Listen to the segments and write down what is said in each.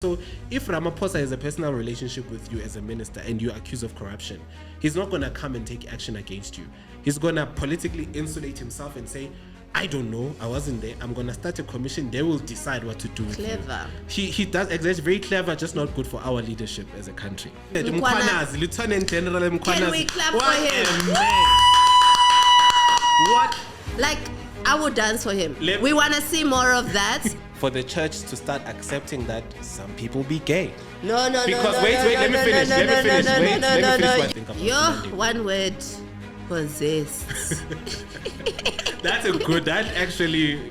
So if Ramaphosa has a personal relationship with you as a minister and you're accused of corruption, he's not going to come and take action against you. He's going to politically insulate himself and say, I don't know, I wasn't there, I'm going to start a commission, they will decide what to do with Clever. you. He does exactly, very clever, just not good for our leadership as a country. Lieutenant General Mkwanazi. Can we clap what for him? A man. What? Like, I would dance for him. We want to see more of that. For the church to start accepting that some people be gay. No, Because let me finish what I think about Your one word, possessed. That's a good, that actually,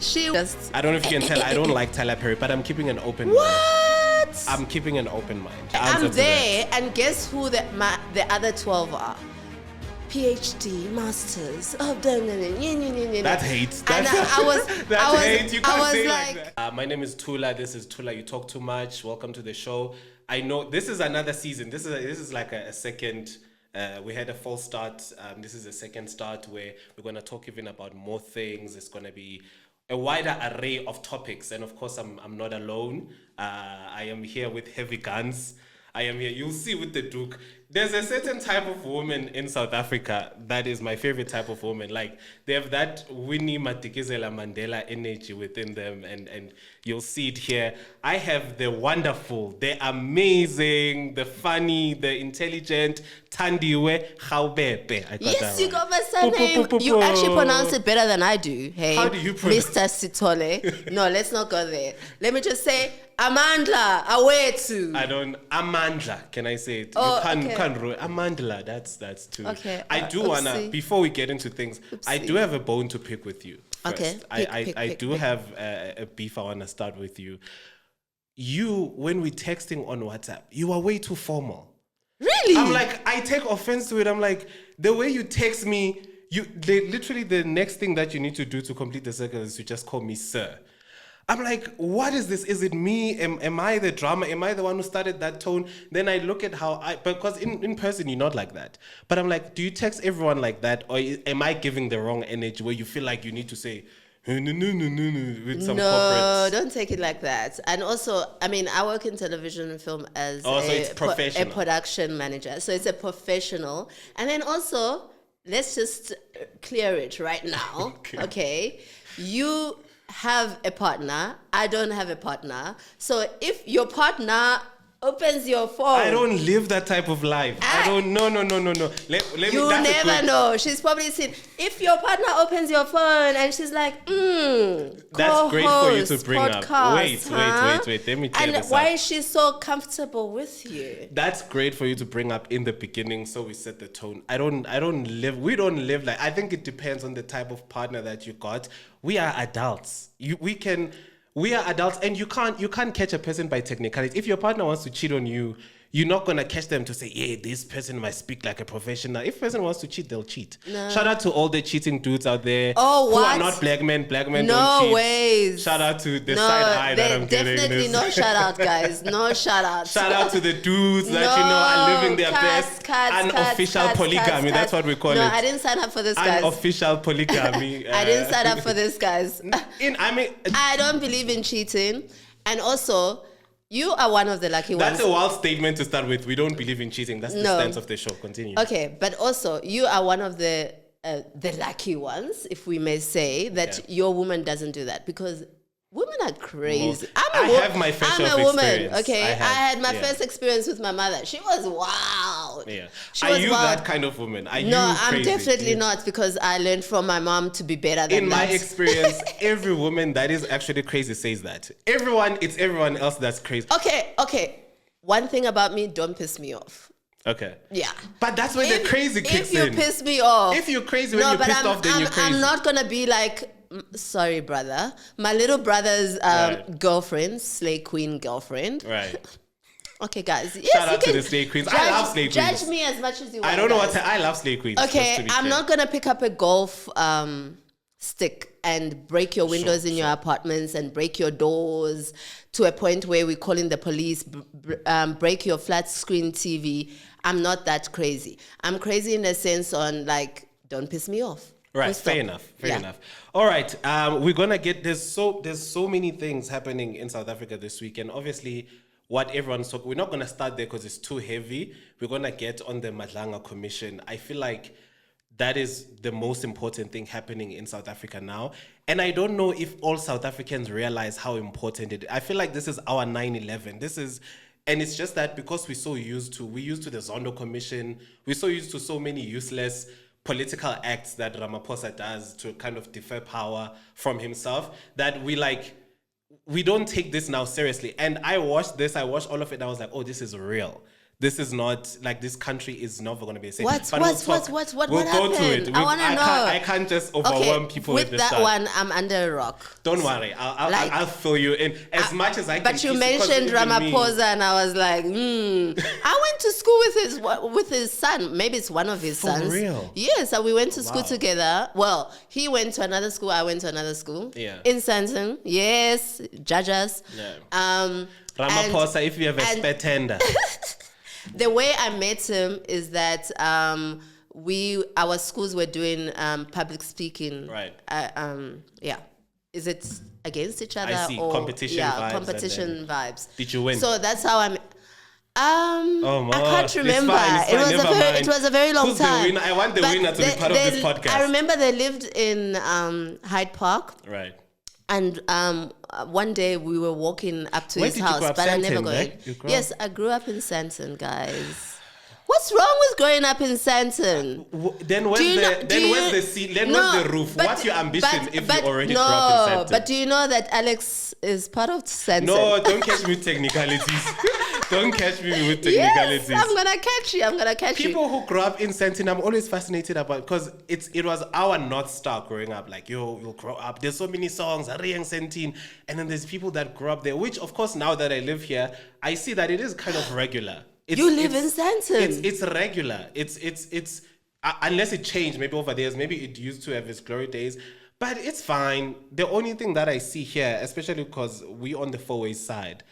I don't know if you can tell, I don't like Tyler Perry, but I'm keeping an open mind. What? I'm keeping an open mind. I'm there, and guess who the other 12 are? PhD, masters of That's hate. And I was hate. You can't say like that. My name is Thula. This is Thula. You talk too much. Welcome to the show. I know this is another season. This is like a second. We had a false start. This is a second start where we're going to talk even about more things. It's going to be a wider array of topics, and of course, I'm not alone. I am here with heavy guns. I am here. You'll see with the Duke. There's a certain type of woman in South Africa that is my favorite type of woman. Like, they have that Winnie Madikizela Mandela energy within them, and you'll see it here. I have the wonderful, the amazing, the funny, the intelligent Thandiwe Gaubebe. Yes, you got my surname. You actually pronounce it better than I do. Hey, how do you pronounce Mr. Sitole. No, let's not go there. Let me just say Amandla Awetu. Amandla, can I say it? Oh, you can't Amandla, that's too. Okay. I do wanna, before we get into things, I do have a bone to pick with you first. Okay. I do have a beef I wanna start with you. You, when we're texting on WhatsApp, you are way too formal. Really? I'm like, I take offense to it. I'm like, the way you text me, literally the next thing that you need to do to complete the circle is to just call me sir. I'm like, what is this? Is it me? Am I the drama? Am I the one who started that tone? Then I look at because in person, you're not like that. But I'm like, do you text everyone like that? Or am I giving the wrong energy where you feel like you need to say, no, with some corporate? Don't take it like that. And also, I mean, I work in television and film as a production manager. So it's a professional. And then also, let's just clear it right now. Okay. You have a partner. I don't have a partner. So if your partner opens your phone, I don't live that type of life. I don't. No. Let you me, never know. She's probably seen. If your partner opens your phone and she's like, that's great for you to bring podcast, up. Wait. Let me tell you this. Why is she so comfortable with you? That's great for you to bring up in the beginning, so we set the tone. We don't live like. I think it depends on the type of partner that you got. We are adults. We are adults, and you can't catch a person by technicality. If your partner wants to cheat on you, you're not gonna catch them to say, yeah, this person might speak like a professional. If a person wants to cheat, they'll cheat. No. Shout out to all the cheating dudes out there who are not black men. Black men don't cheat. No ways. Shout out to the side eye that I'm getting. Definitely no shout out, guys. No shout out. Shout out to the dudes that are living their best unofficial polygamy. That's what we call it. No, I didn't sign up for this, guys. Unofficial polygamy. I didn't sign up for this, guys. I don't believe in cheating, and also, you are one of the lucky ones. That's a wild statement to start with. We don't believe in cheating. That's the stance of the show. Continue. Okay, but also, you are one of the lucky ones, if we may say, that your woman doesn't do that, because women are crazy. I have my first I'm a woman, experience. Okay? I had my first experience with my mother. She was wild. Yeah. Are you that kind of woman? I'm definitely not, because I learned from my mom to be better than that. In my experience, every woman that is actually crazy says that. It's everyone else that's crazy. Okay. One thing about me, don't piss me off. Okay. Yeah. But that's where the crazy kicks in. If you piss me off. If you're crazy when you're pissed off, then you're crazy. I'm not going to be like, sorry, brother. My little brother's girlfriend, Slay Queen girlfriend. Right. Okay, guys. Yes, Shout out to the Slay Queens. I love Slay Queens. Judge me as much as you want. I don't know I love Slay Queens. Okay, I'm not going to pick up a golf stick and break your windows in your apartments and break your doors to a point where we're calling the police, break your flat screen TV. I'm not that crazy. I'm crazy in the sense on, like, don't piss me off. Right, fair enough. All right, we're gonna get there's so many things happening in South Africa this week, and obviously what everyone's talking. We're not going to start there because it's too heavy. We're going to get on the Madlanga Commission. I feel like that is the most important thing happening in South Africa now. And I don't know if all South Africans realize how important it is. I feel like this is our 9/11. And it's just that because we're used to the Zondo Commission, we're so used to so many useless political acts that Ramaphosa does to kind of defer power from himself, that we don't take this now seriously. And I watched all of it, and I was like, oh, this is real. This is not, like, this country is never going to be safe. What happened? I want to know. I can't just overwhelm people with this that start. one. I'm under a rock. Don't worry. I'll fill you in as much as I can. But you mentioned Ramaphosa, and I was like, I went to school with his son. Maybe it's one of his sons. For real? Yes, so we went to school together. Well, he went to another school. I went to another school. Yeah. In Sandton. Yes, judge us. Yeah. Ramaphosa, if you have a spare tender. The way I met him is that our schools were doing public speaking. Right. Yeah. Is it against each other? I see. Or, Competition vibes. Competition vibes. Did you win? So that's how I met. Oh, I can't remember. It's fine, It was a very long Who's time. The winner? I want the winner to be part of this podcast. I remember they lived in Hyde Park. Right. And one day we were walking up to Where his did you house, grow up? but I Sandton, never got right? in. Yes, I grew up in Sandton, guys. What's wrong with growing up in Sandton? Then where's the roof? What's your ambition if you already grew up in Sandton? But do you know that Alex is part of Sandton? No, don't catch me with technicalities. Don't catch me with technicalities. Yes, I'm gonna catch you. People who grew up in Sandton, I'm always fascinated about, because it was our North Star growing up. Like, you'll grow up. There's so many songs, Ariang Sandton, and then there's people that grew up there. Which, of course, now that I live here, I see that it is kind of regular. You live in Sandton. It's regular. It's unless it changed maybe over the years. Maybe it used to have its glory days, but it's fine. The only thing that I see here, especially because we on the four-way side,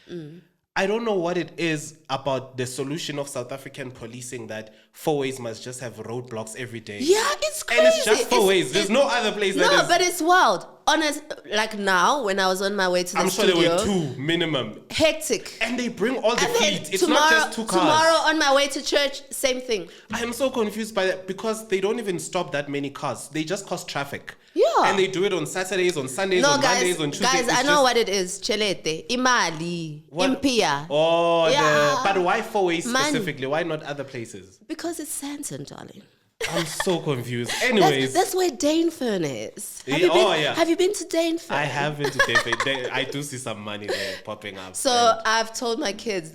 I don't know what it is about the solution of South African policing that four ways must just have roadblocks every day. Yeah, it's crazy. And it's just four ways. There's no other place that is. No, but it's wild. Honest, like now, when I was on my way to the studio. I'm sure there were two minimum. Hectic. And they bring all the fleet. It's not just 2 cars. Tomorrow on my way to church, same thing. I am so confused by that, because they don't even stop that many cars. They just cause traffic. Yeah. And they do it on Saturdays, on Sundays, on Mondays, on Tuesdays. Guys, I know what it is. Chelete, imali, impia. Oh, yeah. But why four ways specifically? Why not other places? Because it's Sandton, darling. I'm so confused. Anyways. That's where Danefern is. Have you been to Danefern? I have been to Danefern. I do see some money there popping up. So I've told my kids,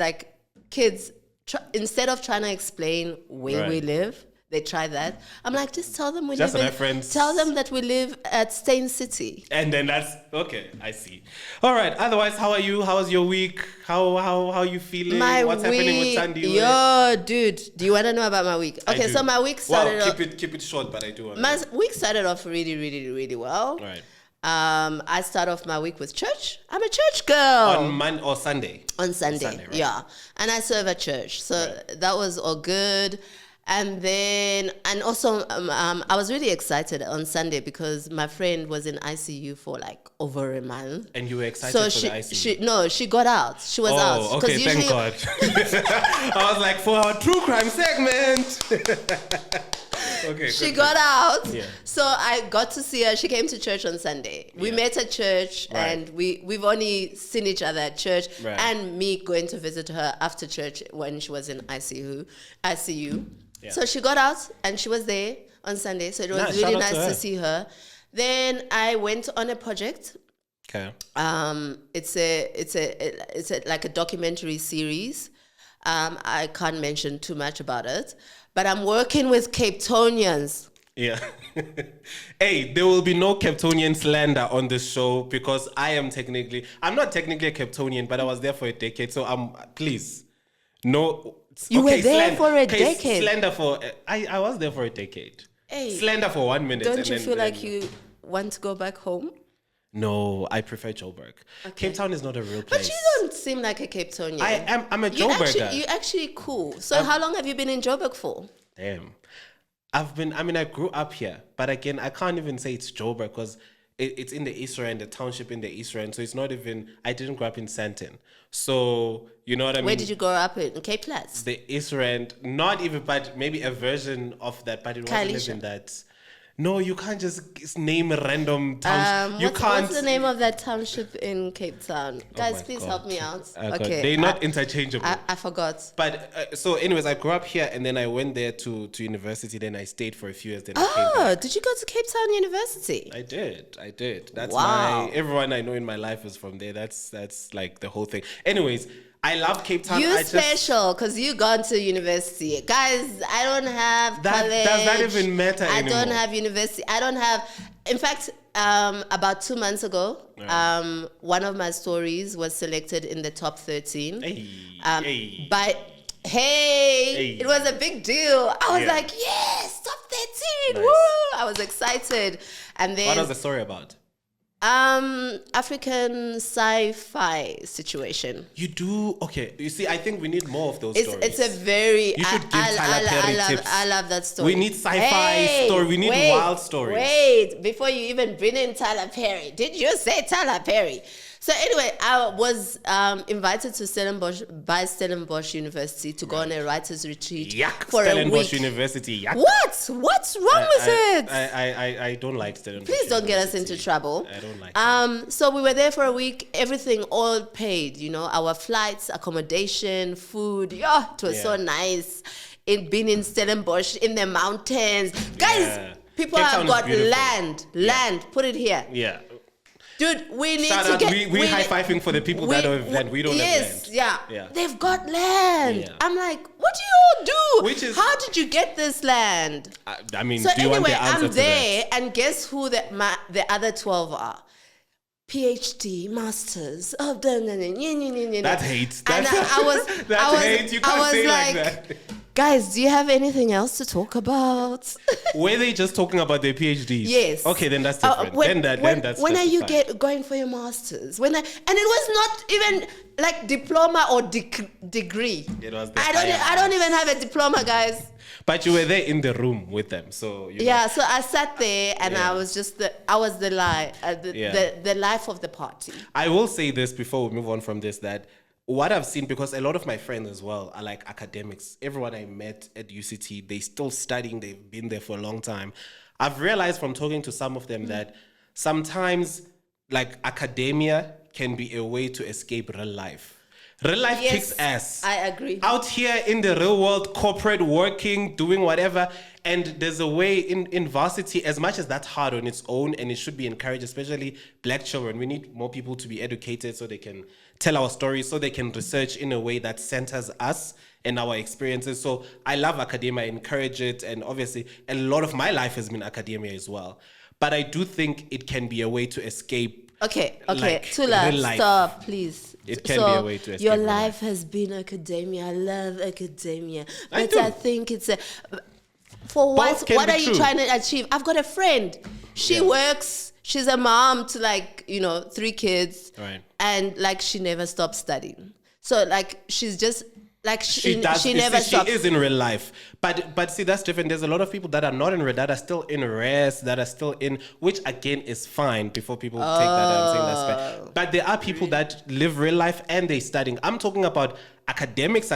instead of trying to explain where we live, they try that. I'm like, just tell them tell them that we live at Stain City. And then that's okay. I see. All right. Otherwise, how are you? How was your week? How are you feeling? What's happening with Thandiwe? Yo, dude, do you want to know about my week? Okay, so my week started off. Keep it short, but I do want to. My week started off really, really, really well. Right. I start off my week with church. I'm a church girl. On Monday or Sunday? On Sunday, right. Yeah. And I serve at church. So that was all good. And also, I was really excited on Sunday because my friend was in ICU for like over a month. And you were excited for the ICU? She got out. She was out. Oh, okay, thank God. I was like, for our true crime segment. Okay, she got out. Yeah. So I got to see her. She came to church on Sunday. We met at church, and we've only seen each other at church, and me going to visit her after church when she was in ICU. Yeah. So she got out and she was there on Sunday. So it was really nice to see her. Then I went on a project. Okay. It's like a documentary series. I can't mention too much about it, but I'm working with Cape Townians. Yeah. Hey, there will be no Cape Townian slander on this show because I'm not technically a Cape Townian, but I was there for a decade. So please, no. You were there for a decade. Slander for I was there for a decade. Hey, slander for 1 minute. Don't you feel like you want to go back home? No, I prefer Joburg. Okay. Cape Town is not a real place. But you don't seem like a Cape Townian. I'm a Joburger. You're actually cool. So how long have you been in Joburg for? Damn. I grew up here, but again, I can't even say it's Joburg because it's in the East Rand, the township in the East Rand. So it's not even, I didn't grow up in Sandton. So, you know what I mean? Where did you grow up in? Cape Flats? The East Rand, not even, but maybe a version of that, but it wasn't even that. No, you can't just name a random township. What's the name of that township in Cape Town? Guys, please help me out. Okay. They're not interchangeable. I forgot. But so anyways, I grew up here and then I went there to university. Then I stayed for a few years. Then I came back. Did you go to Cape Town University? I did. That's wow. Everyone I know in my life is from there. That's like the whole thing. Anyways, I love Cape Town. You special because you gone to university. Guys, I don't have college. Does that even matter anymore? I don't have university. I don't have... In fact, about 2 months ago, one of my stories was selected in the top 13. It was a big deal. I was like, yes, top 13. Nice. Woo! I was excited. And then... What was the story about? African sci-fi situation. You do? Okay. You see, I think we need more of those stories. It's a very... You should give Tyler Perry tips. I love that story. We need sci-fi story. We need wild stories. Wait, before you even bring in Tyler Perry, did you say Tyler Perry? So anyway, I was invited to Stellenbosch University to go on a writer's retreat for a week. Stellenbosch University. Yuck. What's wrong with it? I don't like Stellenbosch. Please don't get us into trouble. I don't like it. So we were there for a week. Everything all paid. You know, our flights, accommodation, food. Yeah, it was so nice. Being in Stellenbosch in the mountains, guys. People have got land. Put it here. Yeah. Dude, we need Shout to out. get... We high-fiving for the people that have land. We don't have land. Yeah. They've got land. Yeah. I'm like, what do you all do? How did you get this land? I mean, so do you want the answer I'm there, and guess who the other 12 are? PhD, masters. That's hate. And I was hate. You can't say like that. Guys, do you have anything else to talk about? Were they just talking about their PhDs? Yes. Okay, then that's different. When are you going for your masters? And it was not even like diploma or degree. It was. I don't even have a diploma, guys. But you were there in the room with them, so so I sat there and I was just the life of the party. I will say this before we move on from this, that what I've seen, because a lot of my friends as well are like academics. Everyone I met at UCT, they still studying. They've been there for a long time. I've realized from talking to some of them that sometimes like academia can be a way to escape real life. Real life kicks ass. I agree. Out here in the real world, corporate, working, doing whatever. And there's a way in varsity, as much as that's hard on its own and it should be encouraged, especially black children. We need more people to be educated so they can tell our stories, so they can research in a way that centers us and our experiences. So I love academia, I encourage it. And obviously a lot of my life has been academia as well. But I do think it can be a way to escape. Okay. Thula, stop, please. It can be a way to escape. Your life has been academia. I love academia. But I think it's what are you trying to achieve? I've got a friend. She works. She's a mom to 3 kids. Right. And she never stops studying. So she's just she never stops. She is in real life. But see, that's different. There's a lot of people that are not in real, that are still in res, that are still in, which again is fine before people take that I'm saying that's fair. But there are people that live real life and they're studying. I'm talking about academics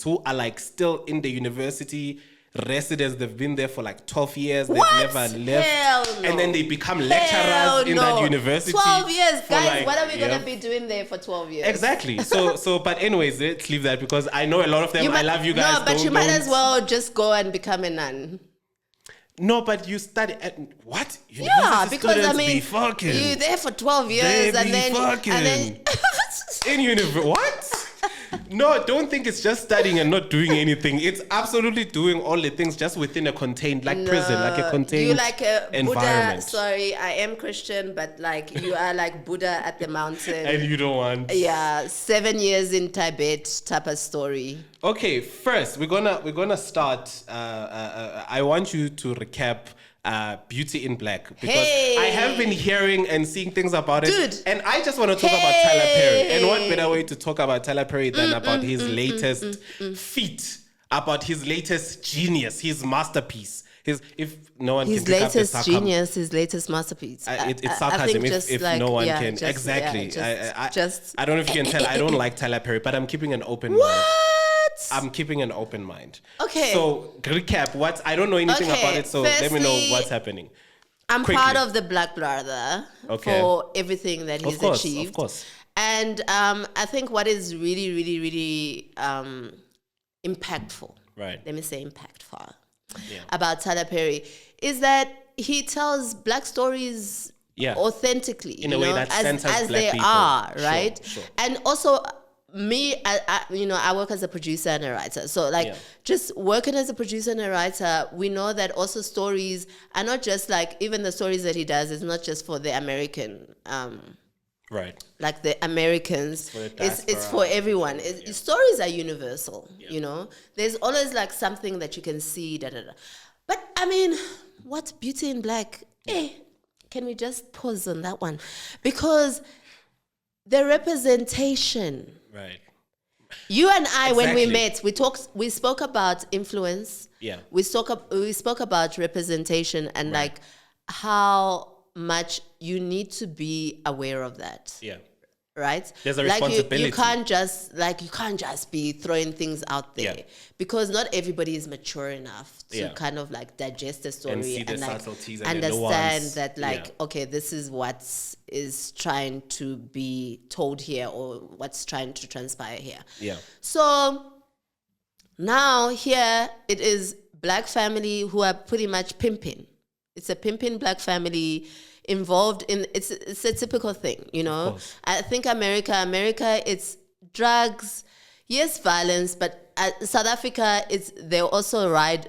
who are still in the university residents. They've been there for 12 years. They've never left. Hell no. And then they become lecturers in that university. 12 years, guys. What are we going to be doing there for 12 years? Exactly. So, but anyways, let's leave that, because I know a lot of them. I love you guys. No, but you might as well just go and become a nun. No, but you study at what? Yeah, because you're there for 12 years and then in university. What? No, don't think it's just studying and not doing anything. It's absolutely doing all the things just within a contained, prison, a contained you like a environment. Buddha. Sorry, I am Christian, but you are like Buddha at the mountain. And you don't want. Yeah, 7 years in Tibet type of story. Okay, first we're gonna start. I want you to recap Beauty in Black, because I have been hearing and seeing things about it. Dude. And I just want to talk about Tyler Perry. And what better way to talk about Tyler Perry than about his latest feat, about his latest genius, his masterpiece, If no one His can pick up the latest sarcasm, genius, his latest masterpiece. it's I sarcasm. think If like, no one yeah, can, just- exactly. yeah, just I don't know if you can tell. I don't like Tyler Perry, but I'm keeping an open mind. what? I'm keeping an open mind. Okay. So recap. I don't know anything Okay, about it. So let me know firstly, what's happening. I'm Quickly. proud of the Black brother Okay. for everything that he's achieved. Of course. And I think what is really, really, really impactful, Right. let me say impactful, Yeah. about Tyler Perry is that he tells Black stories Yeah. authentically, In a way that centers as Black they people. are, Sure, right? sure. And also, I work as a producer and a writer. So, like, Yeah. just working as a producer and a writer, we know that also stories are not just like, even the stories that he does is not just for the American, Right. like the Americans. For the It's diaspora. for everyone. Stories are universal, Yeah. you know? There's always like something that you can see, da da da. But I mean, what's Beauty in Black? Can we just pause on that one? Because the representation. Right. You and I, when we Exactly. met, we spoke about influence. Yeah. We spoke about representation and Right. like how much you need to be aware of that. Yeah. Right? There's a like responsibility. you can't just be throwing things out there, Yeah. because not everybody is mature enough to Yeah. kind of like digest the story And see the like subtleties and the understand nuance. that like, Yeah. okay, this is what is trying to be told here, or what's trying to transpire here. Yeah. So now here it is Black family who are pretty much pimping. It's a pimping Black family involved in, it's a typical thing, you know. course. I think America, it's drugs, yes, violence, but South Africa, they also ride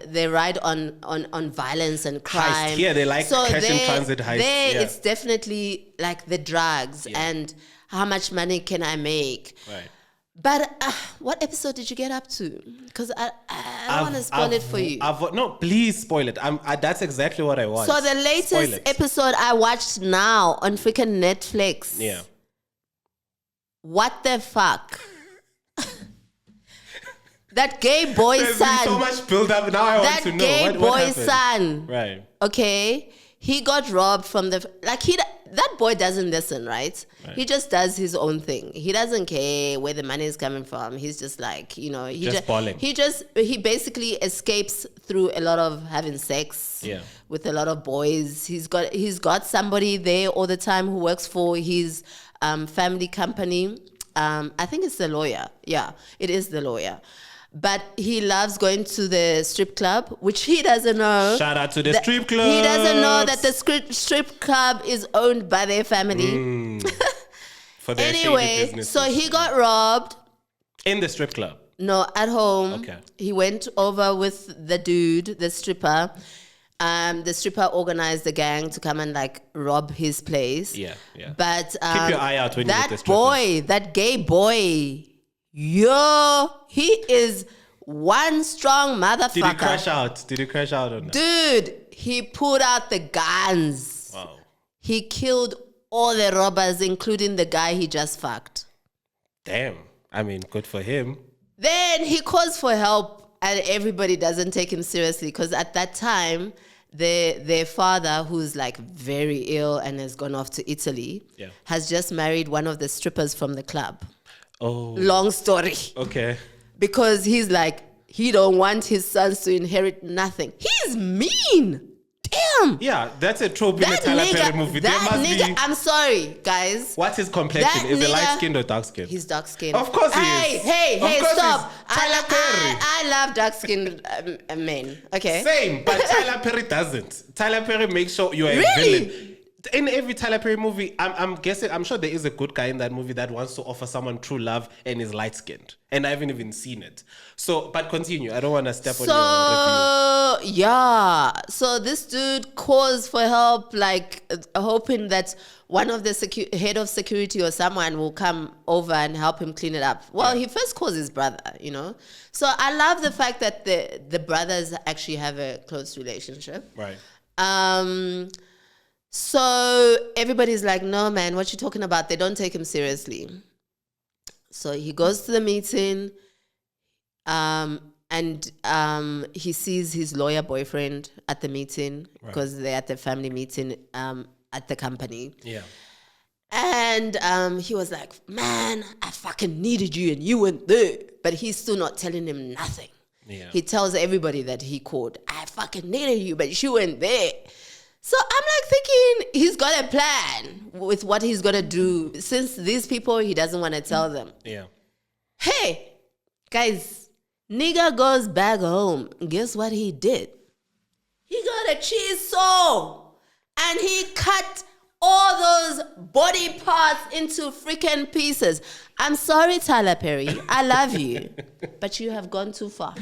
on violence and crime. Here they like cash in transit heists. There, Yeah. it's definitely like the drugs and how much money can I make. Right. But what episode did you get up to? Because I don't want to spoil it for you. No, please spoil it. That's exactly what I want. So the Spoil latest it. episode I watched now on freaking Netflix. Yeah. What the fuck? That gay boy There's been son. so much build up. Now I want That to know gay what boy happened. son. Right. Okay, he got robbed from that boy doesn't listen, right? He just does his own thing. He doesn't care where the money is coming from. He's just like, you know, Just balling. he basically escapes through a lot of having sex Yeah. with a lot of boys. He's got somebody there all the time who works for his family company. I think it's the lawyer. Yeah, it is the lawyer. But he loves going to the strip club, which he doesn't know. Shout out to the strip club. He doesn't know that the strip club is owned by their family. For their shady Anyway, businesses. so he got robbed. in the strip club. No, at home. Okay. He went over with the dude, the stripper. The stripper organized the gang to come and like rob his place. Yeah, yeah. But Keep your eye out when you that get the strippers. boy, that gay boy, yo, he is one strong motherfucker. Did he crash out? Did he crash out on that? Dude, he pulled out the guns. Wow. He killed all the robbers, including the guy he just fucked. Damn. I mean, good for him. Then he calls for help, and everybody doesn't take him seriously, because at that time, their father, who's like very ill and has gone off to Italy, Yeah. has just married one of the strippers from the club. Oh. Long story. Okay. Because he's like, he don't want his sons to inherit nothing. He's mean. Damn. Yeah, that's a trope in the Tyler Perry movie. There that must nigga, be. I'm sorry, guys. What's his complexion? that Is it nigga- light skinned or dark skinned? He's dark skinned. Of course he is. Hey, Of course stop. he's Tyler Perry. I love dark skinned men. Okay. Same, but Tyler Perry doesn't. Tyler Perry makes sure you're a Really? villain. In every Tyler Perry movie, I'm sure there is a good guy in that movie that wants to offer someone true love and is light skinned. And I haven't even seen it. So, but continue. I don't want to step on your review. So yeah, so this dude calls for help, like hoping that one of the head of security or someone will come over and help him clean it up. Well, he first calls his brother, you know. So I love the fact that the brothers actually have a close relationship. Right. So everybody's like, no, man, what you talking about? They don't take him seriously. So he goes to the meeting, and and he sees his lawyer boyfriend at the meeting because they're at the family meeting at the company. Yeah. And he was like, man, I fucking needed you and you weren't there. But he's still not telling him nothing. Yeah. He tells everybody that he called, I fucking needed you, but you weren't there. So I'm like thinking he's got a plan with what he's going to do. Since these people, he doesn't want to tell them. Yeah. Hey, guys, nigga goes back home. Guess what he did? He got a cheese saw and he cut all those body parts into freaking pieces. I'm sorry, Tyler Perry. I love you. But you have gone too far.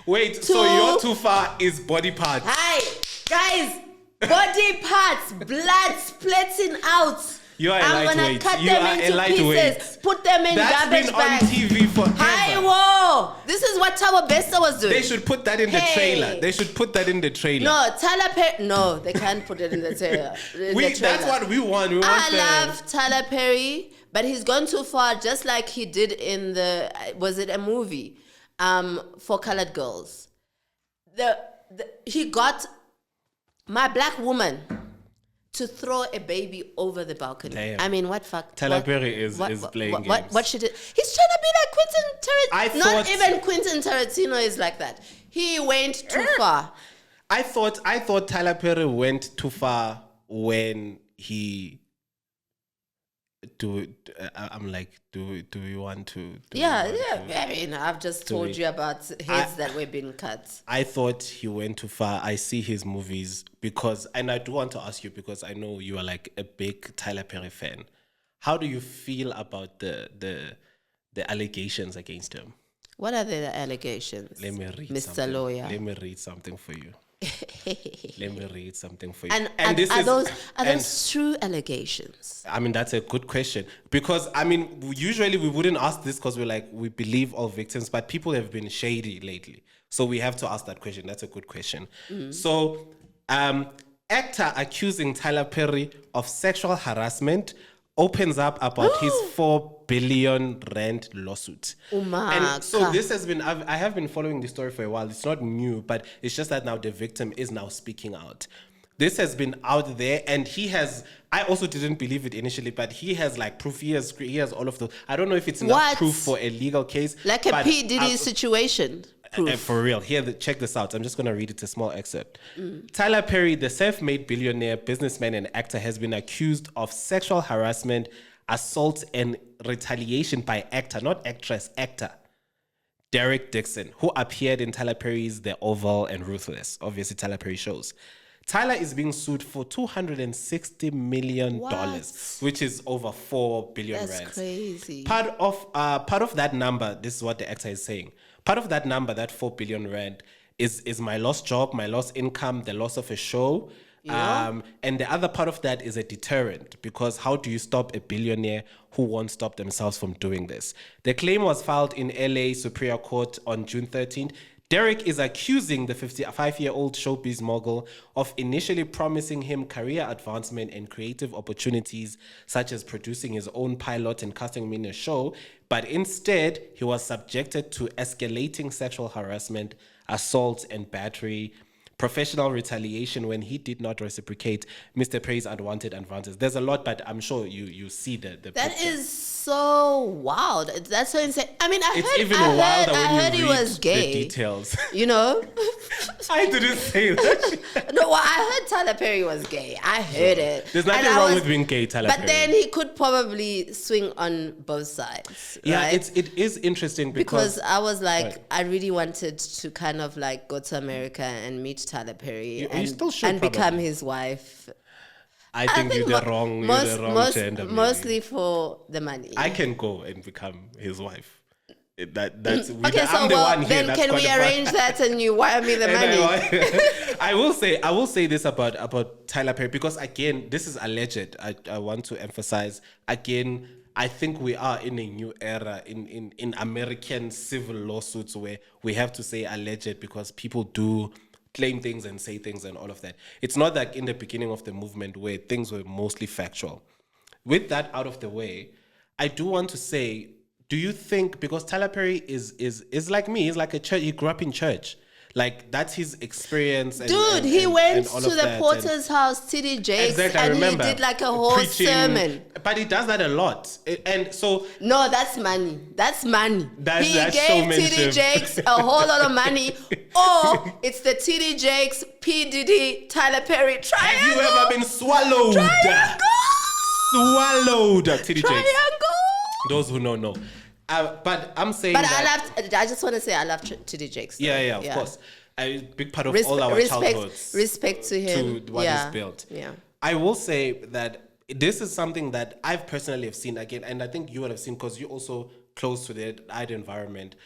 Wait, so your too far is body parts? Hi, guys. Body parts, blood splitting out. You are a I'm lightweight. gonna cut You them are a into lightweight. pieces, put them in That's garbage been bags. on TV forever. Hi, whoa! This is what Thabo Bester was doing. They should put that in the trailer. They should put that in the trailer. No, Tyler Perry. No, they can't put it in the trailer. That's what we want. We want I love Tyler Perry, but he's gone too far. Just like he did in was it a movie, for colored girls? He got my black woman to throw a baby over the balcony. Damn. I mean, what fuck? Tyler Perry is playing games. What should it? He's trying to be like Quentin Tarantino. Not even Quentin Tarantino is like that. He went too far. I thought Tyler Perry went too far when he. I'm like, do we want to? I mean, I've just told you about heads that were being cut. I thought he went too far. I see his movies and I do want to ask you because I know you are like a big Tyler Perry fan. How do you feel about the allegations against him? What are the allegations? Let me read Mr. something. Lawyer. Let me read something for you. Let me read something for you. And are those true allegations? I mean, that's a good question because usually we wouldn't ask this because we believe all victims, but people have been shady lately, so we have to ask that question. That's a good question. So, actor accusing Tyler Perry of sexual harassment opens up about his 4 billion rand lawsuit. And so this has been, I have been following this story for a while. It's not new, but it's just that now the victim is now speaking out. This has been out there and I also didn't believe it initially, but he has like proof. He has all of those. I don't know if it's enough proof for a legal case. Like a P. Diddy situation. For real. Check this out. I'm just going to read it, a small excerpt. Tyler Perry, the self-made billionaire, businessman, and actor, has been accused of sexual harassment, assault, and retaliation by actor, not actress, actor, Derek Dixon, who appeared in Tyler Perry's The Oval and Ruthless, obviously Tyler Perry shows. Tyler is being sued for $260 million, which is over 4 billion rand. That's crazy. Part of that number, this is what the actor is saying. Part of that number, that 4 billion rand, is my lost job, my lost income, the loss of a show. Yeah. And the other part of that is a deterrent, because how do you stop a billionaire who won't stop themselves from doing this? The claim was filed in LA Superior Court on June 13th. Derek is accusing the 55-year-old showbiz mogul of initially promising him career advancement and creative opportunities, such as producing his own pilot and casting him in a show, but instead he was subjected to escalating sexual harassment, assault and battery, professional retaliation when he did not reciprocate Mr. Perry's unwanted advances. There's a lot, but I'm sure you see the That picture. is so wild. That's so insane. I mean, I heard he was gay. The details. You know? I didn't say that. No, well, I heard Tyler Perry was gay. I heard it. There's nothing wrong with being gay, Tyler Perry. But then he could probably swing on both sides. Yeah, right? it is interesting because I was like, right. I really wanted to kind of like go to America and meet Tyler Perry and become his wife. I think you're the wrong gender. Mostly for the money. I can go and become his wife. That's okay. So then can we arrange that and you wire me the money? I will say this about Tyler Perry, because again, this is alleged. I want to emphasize again. I think we are in a new era in American civil lawsuits where we have to say alleged because people do claim things and say things and all of that. It's not like in the beginning of the movement where things were mostly factual. With that out of the way, I do want to say do you think, because Tyler Perry is like me, he's like a church, he grew up in church. Like, that's his experience. Dude, he went to the porter's house, TD Jakes, exactly, and he did like a whole sermon. But he does that a lot. And so... No, that's money. That's money. That's gave so TD Jakes a whole lot of money. Or it's the TD Jakes, P. Diddy, Tyler Perry triangle. Have you ever been swallowed? Triangle. Swallowed, TD Jakes. Triangle. Those who don't know. But I'm saying But that... I just want to say I love TD Jakes. Yeah, of course. A big part of all our childhoods. Respect to him. To what is built. Yeah. I will say that this is something that I've personally have seen again, and I think you would have seen because you're also close to the art environment.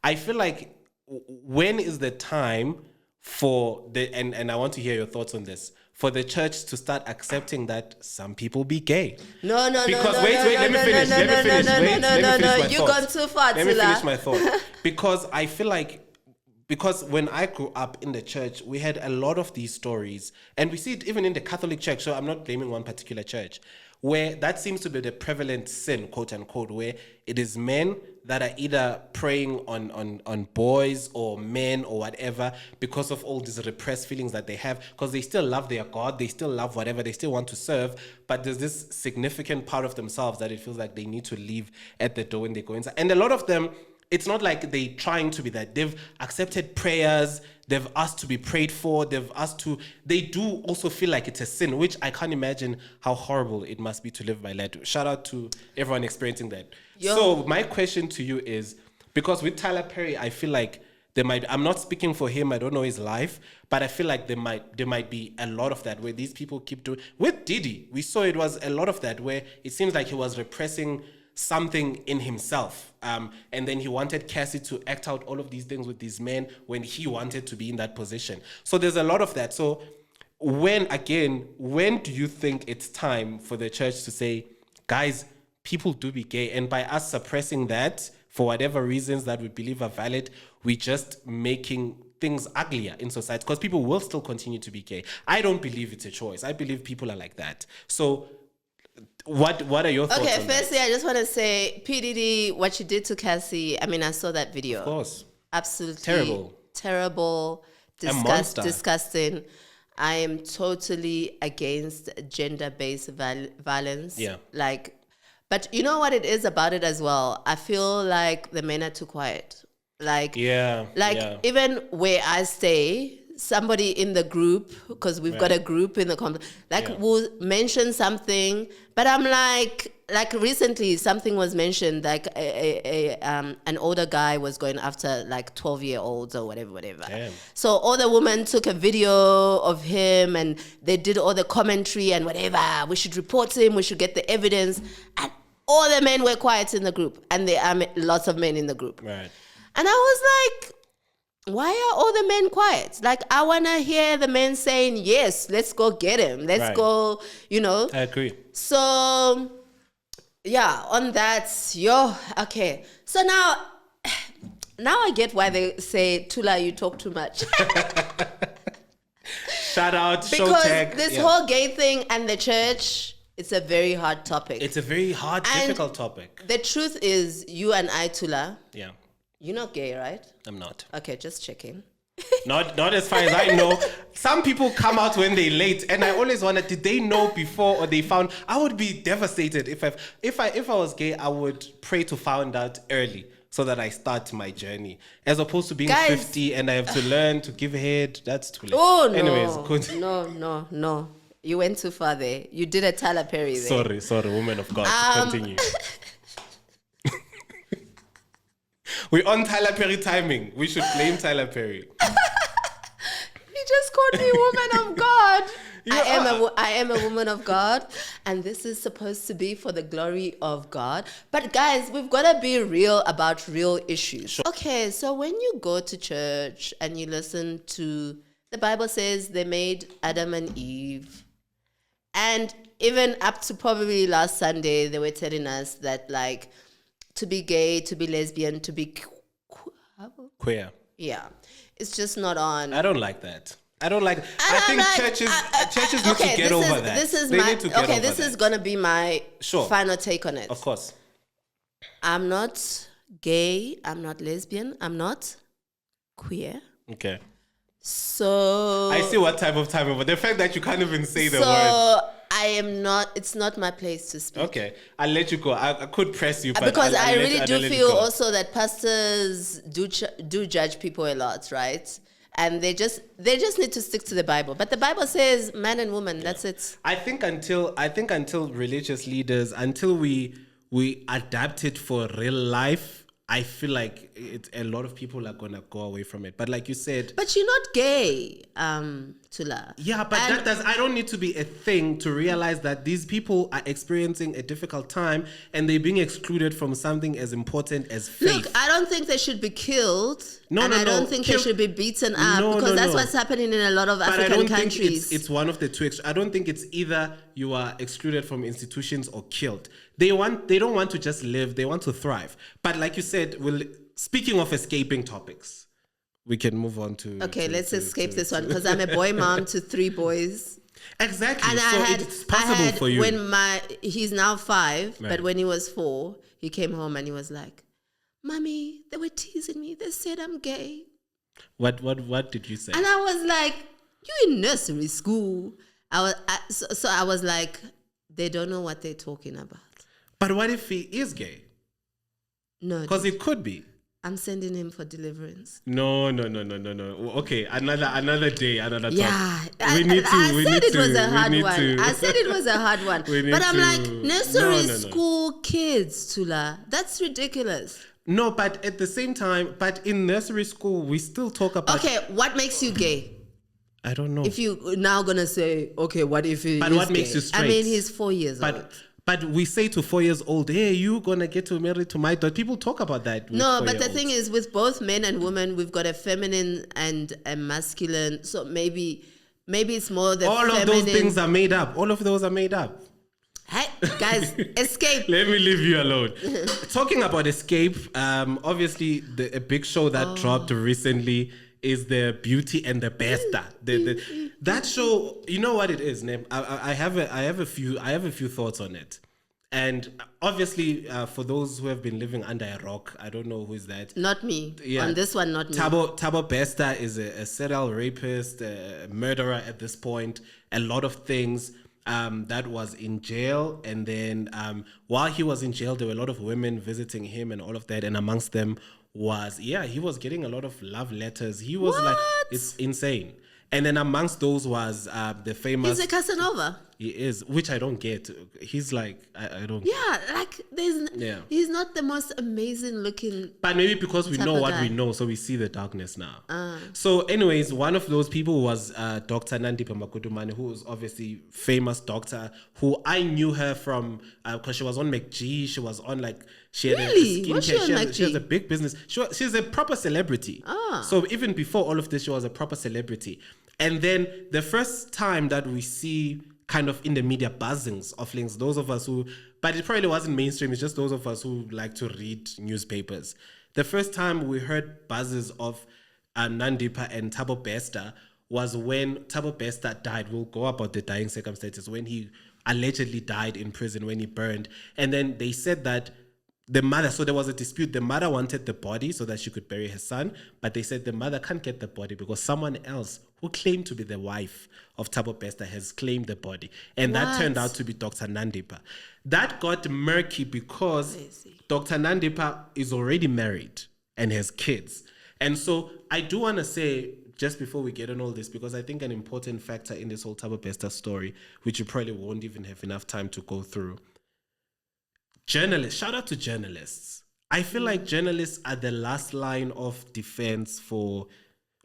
I feel like when is the time for the... And I want to hear your thoughts on this. For the church to start accepting that some people be gay. No. Because let me finish. You've gone too far, Let me finish my thought. Because I feel like, because when I grew up in the church, we had a lot of these stories, and we see it even in the Catholic Church. So I'm not blaming one particular church, where that seems to be the prevalent sin, quote unquote, where it is men that are either preying on boys or men or whatever because of all these repressed feelings that they have, because they still love their God, they still love whatever, they still want to serve, but there's this significant part of themselves that it feels like they need to leave at the door when they go inside. And a lot of them, it's not like they trying to be that. They've accepted prayers, they've asked to be prayed for, they do also feel like it's a sin, which I can't imagine how horrible it must be to live by that. Shout out to everyone experiencing that. Yo. So my question to you is, because with Tyler Perry, I feel like I'm not speaking for him, I don't know his life, but I feel like there might be a lot of that where these people keep doing. With Diddy, we saw it was a lot of that where it seems like he was repressing something in himself, and then he wanted Cassie to act out all of these things with these men when he wanted to be in that position. So there's a lot of that. So when do you think it's time for the church to say, guys, people do be gay, and by us suppressing that for whatever reasons that we believe are valid, we're just making things uglier in society, because people will still continue to be gay. I don't believe it's a choice. I believe people are like that. So what are your thoughts on that? Okay, firstly, I just want to say, PDD, what you did to Cassie, I mean, I saw that video. Of course. Absolutely. Terrible. Disgusting. I am totally against gender-based violence. Yeah. But you know what it is about it as well? I feel like the men are too quiet. Even where I stay, somebody in the group, because we've got a group in the company, will mention something, but I'm like recently something was mentioned, like an older guy was going after like 12-year-olds or whatever. Damn. So all the women took a video of him and they did all the commentary and whatever. We should report him, we should get the evidence. And all the men were quiet in the group, and there are lots of men in the group. Right. And I was like, why are all the men quiet? Like, I want to hear the men saying, yes, let's go get him. Let's go, I agree. So, yeah, on that, okay. So now I get why they say, Thula, you talk too much. Shout out, because this whole gay thing and the church, it's a very hard topic. It's a very hard, difficult topic. The truth is, you and I, Thula, yeah, you're not gay, right? I'm not. Okay, just checking. Not as far as I know. Some people come out when they're late, and I always wonder, did they know before or they found? I would be devastated if I was gay. I would pray to find out early so that I start my journey, as opposed to being 50 and I have to learn to give head. That's too late. Oh no! Anyways, no. You went too far there. You did a Tyler Perry there. Sorry, woman of God. Continue. We're on Tyler Perry timing. We should blame Tyler Perry. You just called me woman of God. I am a woman of God, and this is supposed to be for the glory of God. But guys, we've got to be real about real issues. Sure. Okay, so when you go to church and you listen to, the Bible says they made Adam and Eve. And even up to probably last Sunday, they were telling us that, like, to be gay, to be lesbian, to be queer. Yeah. It's just not on. I don't like that. I think churches need to get over that. This is going to be my final take on it. Of course. I'm not gay. I'm not lesbian. I'm not queer. Okay. So I see what type of time, but the fact that you can't even say the so word. I am not. It's not my place to speak. Okay, I'll let you go. I could press you, but Because I'll I let- really I'll do let you feel go. also that pastors do judge people a lot, right? And they just need to stick to the Bible. But the Bible says man and woman. That's it. I think until religious leaders, until we adapt it for real life, I feel like a lot of people are gonna go away from it. But like you said, But you're not gay, Thula. yeah, but And that does. I don't need to be a thing to realize that these people are experiencing a difficult time and they're being excluded from something as important as faith. Look, I don't think they should be killed. No, and no, I don't no. think they should be beaten up No, because no, that's no. what's happening in a lot of But I African don't countries. think it's one of the two. I don't think it's either you are excluded from institutions or killed. They don't want to just live. They want to thrive. But like you said, speaking of escaping topics, we can move on to. Okay, let's escape this one because I'm a boy mom to 3 boys. Exactly. And So it's possible for you. When he's now 5, Right. but when he was 4, he came home and he was like, "Mommy, they were teasing me. They said I'm gay." What did you say? And I was like, "You in nursery school?" So I was like, "They don't know what they're talking about." But what if he is gay? No, Because it could be. I'm sending him for deliverance. No. Okay, another day, another talk. Yeah, I said it was a hard one. I said it was a hard one. We need But I'm to- like, nursery No. school kids, Thula. That's ridiculous. No, but at the same time, but in nursery school, we still talk about. Okay, what makes you gay? I don't know. If you now gonna say, okay, what if he But is what makes gay? you straight? I mean, he's 4 years old. But we say to 4 years old, hey, you gonna get to marry to my daughter. People talk about that. With No, but the 4-year-olds. thing is, with both men and women, we've got a feminine and a masculine. So maybe it's more the all feminine. of those things are made up. All of those are made up. Hey, guys, escape. Let me leave you alone. Talking about escape, obviously a big show that dropped recently is the Beauty and the Bester. That show, you know what it is, Neb? I have a few thoughts on it. And obviously, for those who have been living under a rock, I don't know who is that. Not me. Yeah. On this one, not me. Thabo Bester is a serial rapist, a murderer at this point. A lot of things. That was in jail, and then while he was in jail, there were a lot of women visiting him and all of that, and amongst them he was getting a lot of love letters. He was like, it's insane. And then amongst those was the famous. He's a Casanova. He is, which I don't get. He's like, I don't. Yeah, like he's not the most amazing looking. But maybe because we type know of what guy. we know, so we see the darkness now. So anyways, one of those people was Dr. Nandipha Magudumana, who was obviously famous doctor, who I knew her from, because she was on McG, she was on like, she had Really? a Was she on skincare, she has McG? a big business. She's a proper celebrity. So even before all of this, she was a proper celebrity. And then the first time that we see kind of in the media buzzings of links, those of us who, but it probably wasn't mainstream, it's just those of us who like to read newspapers. The first time we heard buzzes of Nandipha and Thabo Bester was when Thabo Bester died. We'll go about the dying circumstances, when he allegedly died in prison, when he burned. And then they said that the mother, so there was a dispute. The mother wanted the body so that she could bury her son, but they said the mother can't get the body because someone else who claimed to be the wife of Thabo Bester has claimed the body. And that turned out to be Dr. Nandipha. That got murky because Dr. Nandipha is already married and has kids. And so I do want to say, just before we get on all this, because I think an important factor in this whole Thabo Bester story, which you probably won't even have enough time to go through, journalists, shout out to journalists. I feel like journalists are the last line of defense for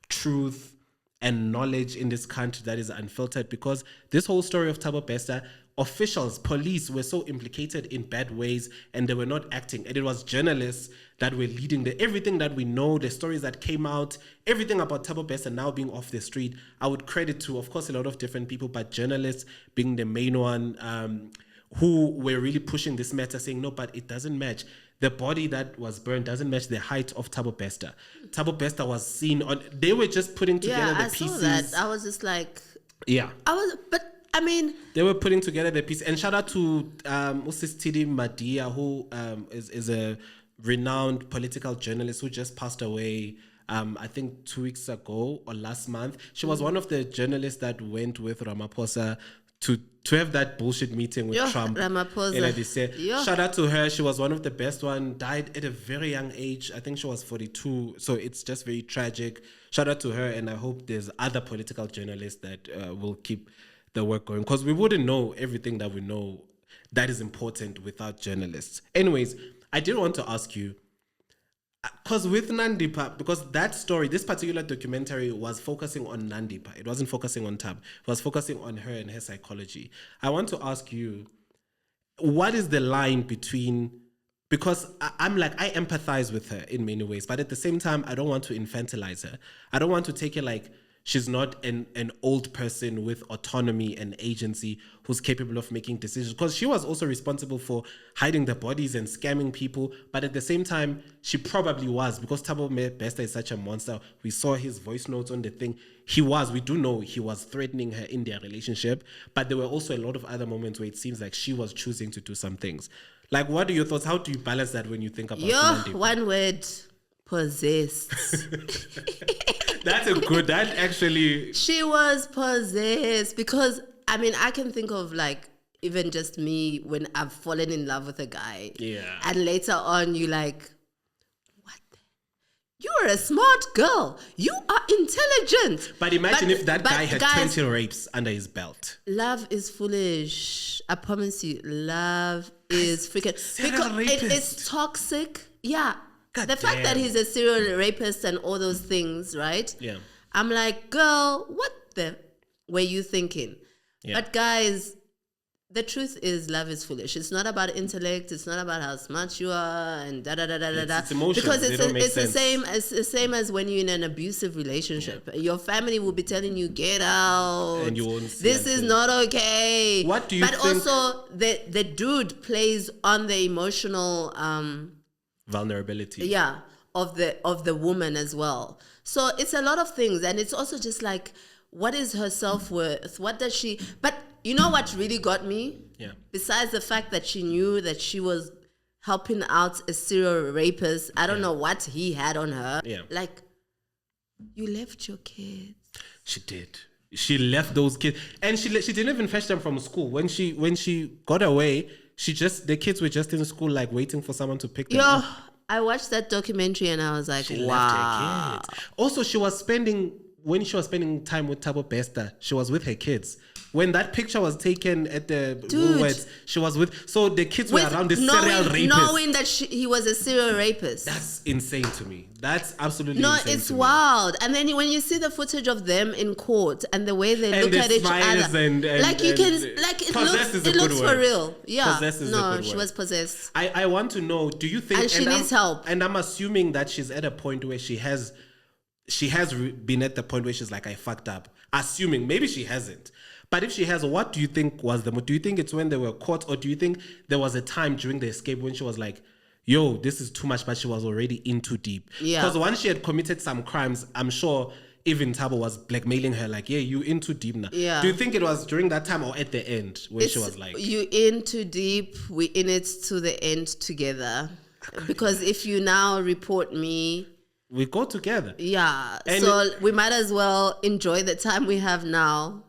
truth and knowledge in this country that is unfiltered, because this whole story of Thabo Bester, officials, police were so implicated in bad ways and they were not acting. And it was journalists that were leading everything that we know, the stories that came out, everything about Thabo Bester now being off the street. I would credit to, of course, a lot of different people, but journalists being the main one, who were really pushing this matter, saying, no, but it doesn't match. The body that was burned doesn't match the height of Thabo Bester. Thabo Bester was seen on, they were just putting together the I pieces. saw that. I was just like, Yeah. but I mean, they were putting together the piece. And shout out to Usistidi Madia, who is a renowned political journalist who just passed away. I think 2 weeks ago or last month. She was one of the journalists that went with Ramaphosa to have that bullshit meeting with Trump. Ramaphosa. Shout out to her. She was one of the best one. Died at a very young age. I think she was 42. So it's just very tragic. Shout out to her. And I hope there's other political journalists that will keep the work going. Because we wouldn't know everything that we know that is important without journalists. Anyways, I did want to ask you, because with Nandipha, because that story, this particular documentary was focusing on Nandipha. It wasn't focusing on Thabo. It was focusing on her and her psychology. I want to ask you, what is the line between, because I empathize with her in many ways, but at the same time, I don't want to infantilize her. I don't want to take her like she's not an old person with autonomy and agency who's capable of making decisions. Because she was also responsible for hiding the bodies and scamming people. But at the same time, she probably was, because Thabo Bester is such a monster. We saw his voice notes on the thing. We do know he was threatening her in their relationship. But there were also a lot of other moments where it seems like she was choosing to do some things. Like, what are your thoughts? How do you balance that when you think about Nandipha? One word, possessed. That actually... She was possessed because, I mean, I can think of like, even just me when I've fallen in love with a guy. Yeah. And later on, you like, what? You're a smart girl. You are intelligent. But imagine if that guy had 20 rapes under his belt. Love is foolish. I promise you, love is freaking... Because it's toxic. Yeah. God the fact that he's a serial rapist and all those things, right? Yeah. I'm like, girl, what the were you thinking? Yeah. But guys, the truth is love is foolish. It's not about intellect. It's not about how smart you are and da da da da da. It's emotions. Because it's the same as when you're in an abusive relationship. Yeah. Your family will be telling you, get out. And you won't see this is not okay. What do you think? But also the dude plays on the emotional vulnerability. Yeah, of the woman as well. So it's a lot of things, and it's also just like, what is her self-worth? What does she... But you know what really got me? Yeah. Besides the fact that she knew that she was helping out a serial rapist, I don't know what he had on her. Yeah. Like, you left your kids. She did. She left those kids, and she didn't even fetch them from school. When she got away, the kids were just in school, like waiting for someone to pick them up. I watched that documentary and I was like, she wow. Left her kids. Also, when she was spending time with Thabo Bester, she was with her kids. When that picture was taken at the Woolworths, she was with... So the kids were around this serial rapist. Knowing that he was a serial rapist. That's insane to me. That's absolutely insane to me. No, it's wild. And then when you see the footage of them in court and the way they look at each other... It looks for real. Yeah. She was possessed. I want to know, do you think... And she needs help. And I'm assuming that she's at a point where she has been at the point where she's like, I fucked up. Assuming. Maybe she hasn't. But if she has, what do you think was the... Do you think it's when they were caught, or do you think there was a time during the escape when she was like, yo, this is too much, but she was already in too deep? Yeah. Because once she had committed some crimes, I'm sure even Thabo was blackmailing her, like, yeah, you in too deep now. Yeah. Do you think it was during that time or at the end when she was like... You in too deep, we in it to the end together. Because if you now report me... We go together. Yeah. And so we might as well enjoy the time we have now.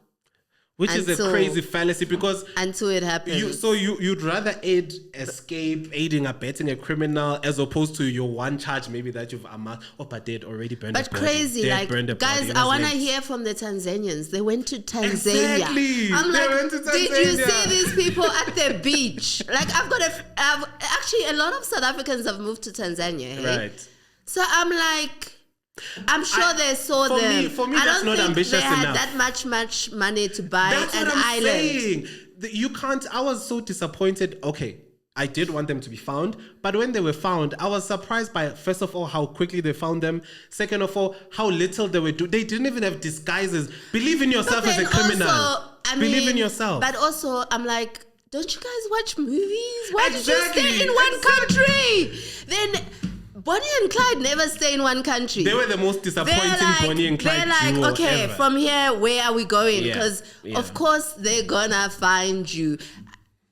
Which is a crazy fallacy, because... Until it happens. You'd rather aiding, abetting a criminal, as opposed to your one charge maybe that you've amassed. Oh, but they'd already burned a body. But crazy, like, guys, I want to hear from the Tanzanians. They went to Tanzania. Exactly. I'm like, did you see these people at the beach? Like, actually, a lot of South Africans have moved to Tanzania. Hey? Right. So I'm like... I'm sure they saw them. For me, that's not ambitious enough. They had that much money to buy an island. Saying. You can't. I was so disappointed. Okay, I did want them to be found, but when they were found, I was surprised by, first of all, how quickly they found them. Second of all, how little they were doing. They didn't even have disguises. Believe in yourself as a criminal. Believe in yourself. But also, I'm like, don't you guys watch movies? Why did you stay in one country? Then Bonnie and Clyde never stay in one country. They were the most disappointing Bonnie and Clyde duo They're like, okay, ever. from here, where are we going? Because, of course, they're gonna find you.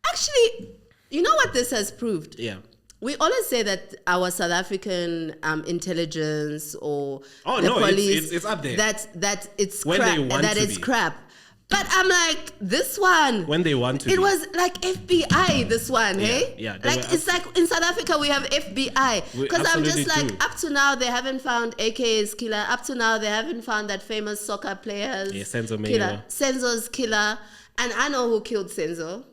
Actually, you know what this has proved? Yeah. We always say that our South African intelligence or the police, it's up there. That it's When crap. they want That to it's be. crap. But I'm like, this one. When they want to It be. was like FBI, this one, hey? Yeah. Like, it's like in South Africa, we have FBI. We Because I'm just absolutely like, do. up to now, they haven't found AK's killer. Up to now, they haven't found that famous soccer player's Senzo killer. Mayor. Senzo's killer. And I know who killed Senzo.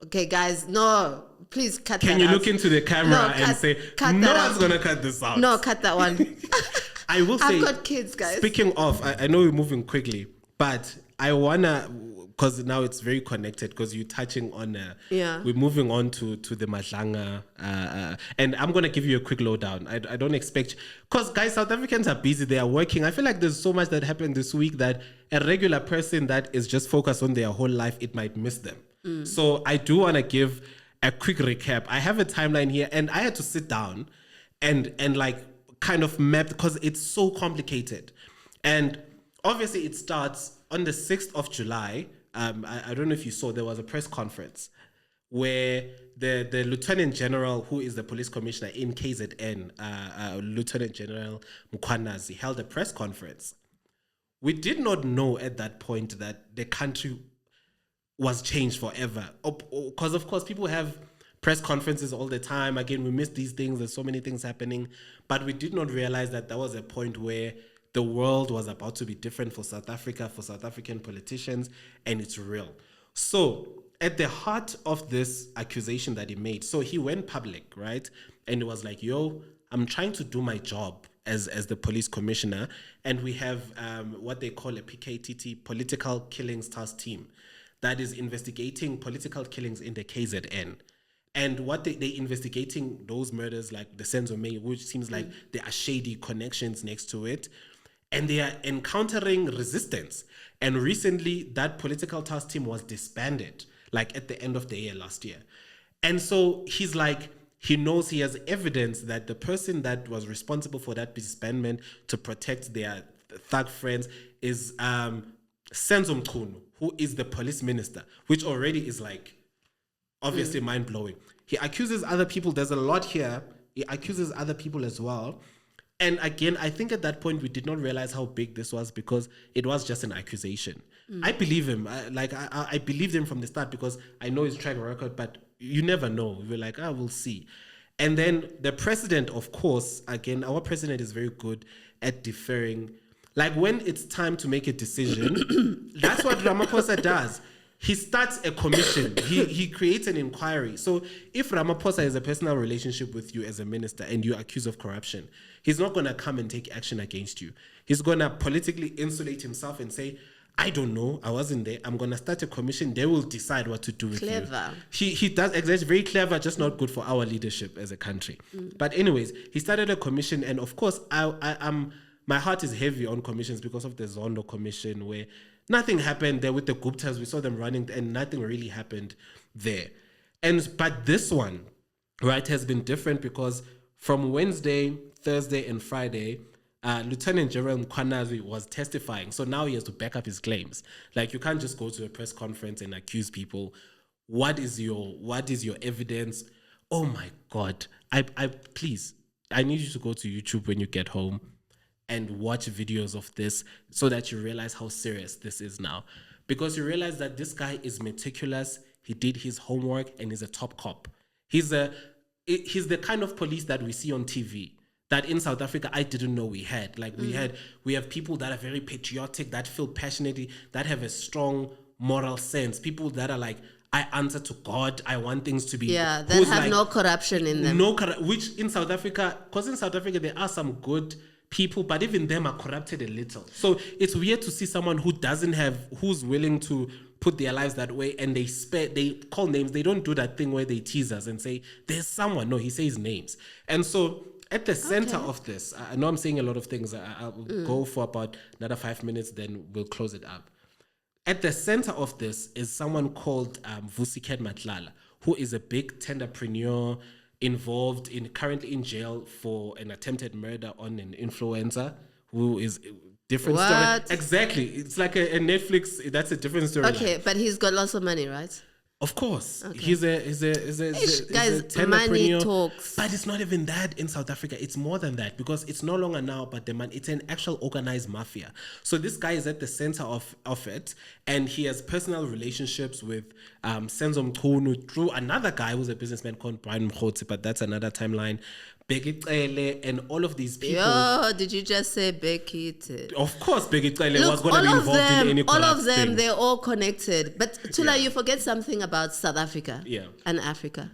Okay, guys, no. Please cut that out. Can you look into the camera and say, cut no that one's out. going to cut this out? No, cut that one. I will say, I've got kids, guys. speaking of, I know we're moving quickly, but I want to, because now it's very connected, because you're touching on, we're moving on to the Madlanga, and I'm going to give you a quick lowdown. I don't expect, because guys, South Africans are busy, they are working. I feel like there's so much that happened this week that a regular person that is just focused on their whole life, it might miss them. So I do want to give a quick recap. I have a timeline here, and I had to sit down and like kind of map, because it's so complicated. And obviously it starts on the 6th of July. I don't know if you saw, there was a press conference where the Lieutenant General, who is the police commissioner in KZN, Lieutenant General Mkhwanazi, held a press conference. We did not know at that point that the country was changed forever. Because, of course, people have press conferences all the time. Again, we miss these things. There's so many things happening. But we did not realize that there was a point where the world was about to be different for South Africa, for South African politicians, and it's real. So at the heart of this accusation that he made, so he went public, right? And it was like, yo, I'm trying to do my job as the police commissioner, and we have what they call a PKTT, Political Killings Task Team, that is investigating political killings in the KZN. And what they're investigating those murders like the Senzo May, which seems like there are shady connections next to it. And they are encountering resistance. And recently, that political task team was disbanded, like at the end of the year last year. And so he's like, he knows he has evidence that the person that was responsible for that disbandment to protect their thug friends is Senzo Mkhunu, who is the police minister, which already is like obviously mind-blowing. He accuses other people. There's a lot here. He accuses other people as well. And again, I think at that point we did not realize how big this was, because it was just an accusation. I believe him. I believed him from the start, because I know his track record, but you never know. We're like, we'll see. And then the president, of course, again, our president is very good at deferring. Like when it's time to make a decision, that's what Ramaphosa does. He starts a commission. He creates an inquiry. So if Ramaphosa has a personal relationship with you as a minister and you're accused of corruption, he's not going to come and take action against you. He's going to politically insulate himself and say, I don't know, I wasn't there. I'm going to start a commission. They will decide what to do with Clever. you. He does exactly, very clever, just not good for our leadership as a country. But anyways, he started a commission. And of course, my heart is heavy on commissions because of the Zondo commission, where nothing happened there with the Guptas. We saw them running and nothing really happened there. But this one, right, has been different, because from Wednesday, Thursday, and Friday, Lieutenant General Mkhwanazi was testifying. So now he has to back up his claims. Like, you can't just go to a press conference and accuse people. What is your evidence? Oh my God. Please, I need you to go to YouTube when you get home and watch videos of this, so that you realize how serious this is now. Because you realize that this guy is meticulous, he did his homework, and he's a top cop. He's the kind of police that we see on TV, that in South Africa I didn't know we had. Like we have people that are very patriotic, that feel passionately, that have a strong moral sense. People that are like, I answer to God, I want things to be. Yeah, that have no corruption in them. Which in South Africa, because in South Africa there are some good people, but even them are corrupted a little. So it's weird to see someone who's willing to put their lives that way, and they call names. They don't do that thing where they tease us and say, there's someone. No, he says names. And so at the center of this, I know I'm saying a lot of things. I'll go for about another 5 minutes, then we'll close it up. At the center of this is someone called Vusiket Matlala, who is a big tenderpreneur involved in currently in jail for an attempted murder on an influencer who is different story. What? Exactly. It's like a Netflix. That's a different story. Okay, but he's got lots of money, right? Of course, Okay. he's a Guys, money entrepreneur. talks. But it's not even that in South Africa. It's more than that because it's no longer now but the man. It's an actual organized mafia. So this guy is at the center of it, and he has personal relationships with Senzo Mchunu through another guy who's a businessman called Brian Mkhotsi, but that's another timeline. Begicele and all of these people. Yo, did you just say Becky? Of course, Begicele was Look, going to be involved in any all of corrupt them, thing. they're all connected. But Thula, Yeah. you forget something about South Africa Yeah. and Africa.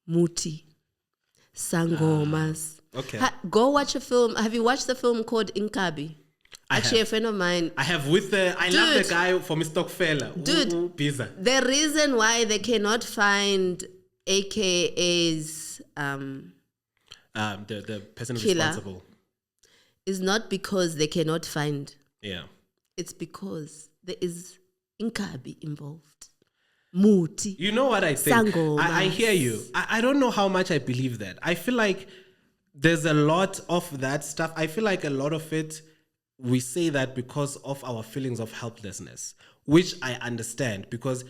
Muti, Sangomas. Okay. Go watch a film. Have you watched the film called Inkabi? I Actually, have. a friend of mine. I have with the I love Dude. the guy from Stockfella. Dude. Biza. The reason why they cannot find AKA's The person Killer. responsible. is not because they cannot find. Yeah. It's because there is Inkabi involved. Muti. You know what I think? Sango, I mas. hear you. I don't know how much I believe that. I feel like there's a lot of that stuff. I feel like a lot of it, we say that because of our feelings of helplessness, which I understand because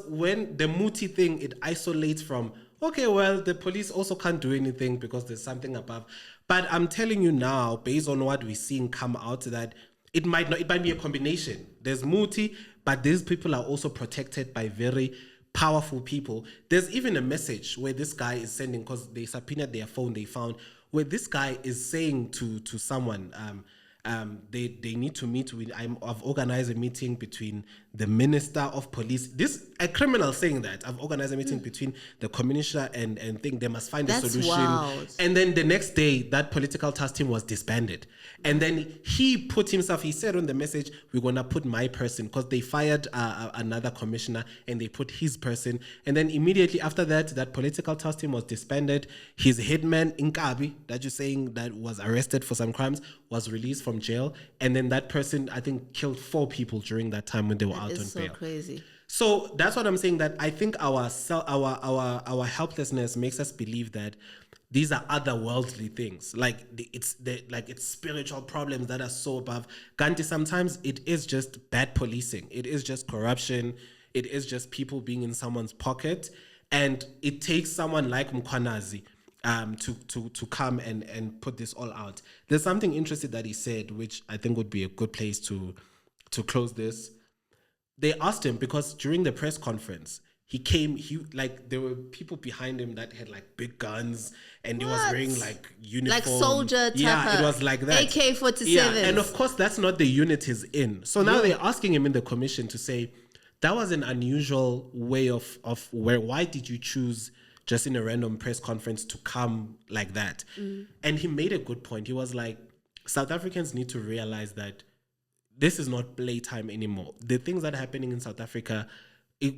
when the Muti thing, it isolates from, okay, well, the police also can't do anything because there's something above. But I'm telling you now, based on what we're seeing come out, that it might be a combination. There's Muti, but these people are also protected by very powerful people. There's even a message where this guy is sending, because they subpoenaed their phone, they found, where this guy is saying to someone, they need to meet with, I've organized a meeting between the Minister of Police. A criminal saying that, I've organized a meeting between the commissioner and think they must find a That's solution. wild. And then the next day, that political task team was disbanded. And then he said on the message, we're going to put my person, because they fired another commissioner and they put his person. And then immediately after that, that political task team was disbanded. His headman, Inkabi, that you're saying that was arrested for some crimes, was released from jail. And then that person, I think, killed 4 people during that time when they were out on It's so bail. crazy. So that's what I'm saying, that I think our helplessness makes us believe that these are otherworldly things, it's spiritual problems that are so above. Ganti, sometimes it is just bad policing, it is just corruption, it is just people being in someone's pocket, and it takes someone like Mkhwanazi to come and put this all out. There's something interesting that he said, which I think would be a good place to close this. They asked him, because during the press conference, there were people behind him that had big guns, and he was wearing uniform. Like soldier type. Yeah, it was like that. AK-47. Yeah, and of course that's not the unit he's in. So now they're asking him in the commission to say, that was an unusual way of why did you choose just in a random press conference to come like that? And he made a good point. He was like, South Africans need to realize that this is not playtime anymore. The things that are happening in South Africa,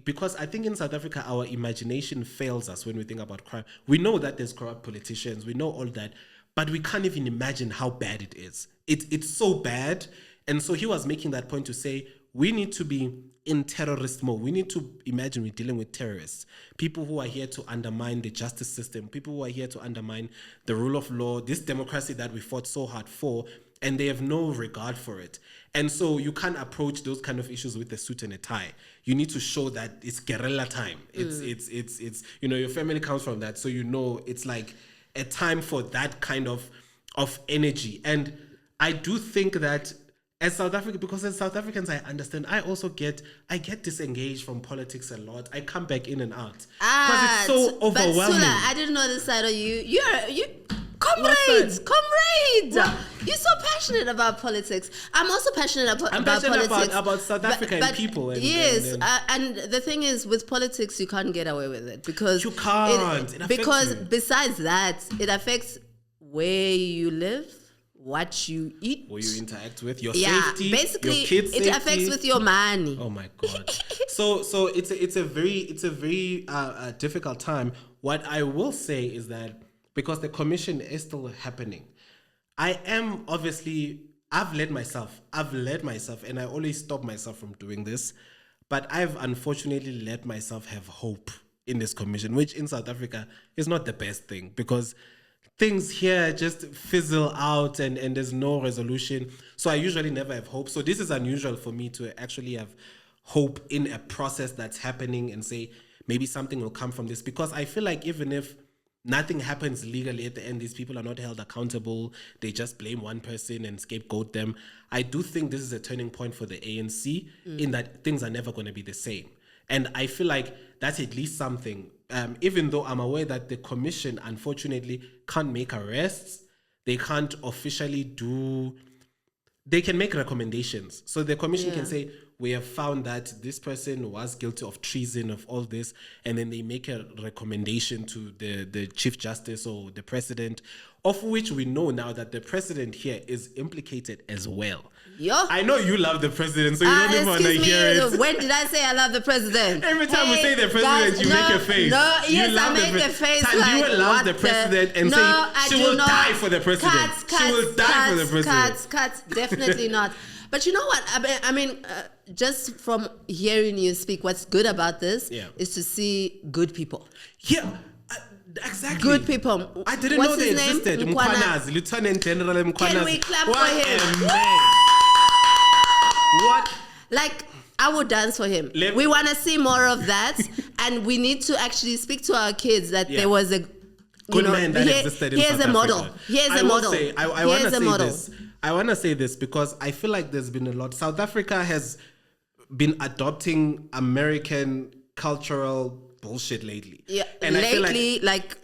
because I think in South Africa, our imagination fails us when we think about crime. We know that there's corrupt politicians, we know all that, but we can't even imagine how bad it is. It's so bad. And so he was making that point to say, we need to be in terrorist mode. We need to imagine we're dealing with terrorists, people who are here to undermine the justice system, people who are here to undermine the rule of law, this democracy that we fought so hard for, and they have no regard for it. And so you can't approach those kind of issues with a suit and a tie. You need to show that it's guerrilla time. It's your family comes from that, so it's like a time for that kind of energy. And I do think that as South Africa, because as South Africans, I understand, I get disengaged from politics a lot. I come back in and out because it's so overwhelming. But Thula, I didn't know this side of you. You comrades. You're so passionate about politics. I'm also passionate about politics. About South Africa and people. And the thing is, with politics, you can't get away with it because you can't. It because you. Besides that, it affects where you live, what you eat, who you interact with, your safety, basically your kids' safety. It affects with your money. Oh my god! so it's a very difficult time. What I will say is that because the commission is still happening, I've led myself, and I always stop myself from doing this, but I've unfortunately let myself have hope in this commission, which in South Africa is not the best thing, because things here just fizzle out and there's no resolution. So I usually never have hope. So this is unusual for me to actually have hope in a process that's happening and say maybe something will come from this, because I feel like even if nothing happens legally at the end, these people are not held accountable, they just blame one person and scapegoat them. I do think this is a turning point for the ANC in that things are never going to be the same. And I feel like that's at least something, even though I'm aware that the commission, unfortunately, can't make arrests. They can't officially they can make recommendations. So the commission can say, we have found that this person was guilty of treason, of all this, and then they make a recommendation to the Chief Justice or the President, of which we know now that the President here is implicated as well. I know you love the President, so you don't even want to hear it. When did I say I love the President? Every time we say the President, guys, you make a face. I make a face. Thandiwe loves the President and say she will die for the President. She will die for the President. Cuts, definitely not. But you know what? I mean, just from hearing you speak, what's good about this is to see good people. Yeah, exactly. Good people. I didn't know they existed. Mkwanazi, Lieutenant General Mkwanazi. Can we clap for him? Man. What? Like, I would dance for him. We want to see more of that. And we need to actually speak to our kids that there was a good man that existed in South Africa. Here's a model. I want to say this. I want to say this because I feel like there's been a lot. South Africa has been adopting American cultural bullshit lately. Yeah, and lately, I feel like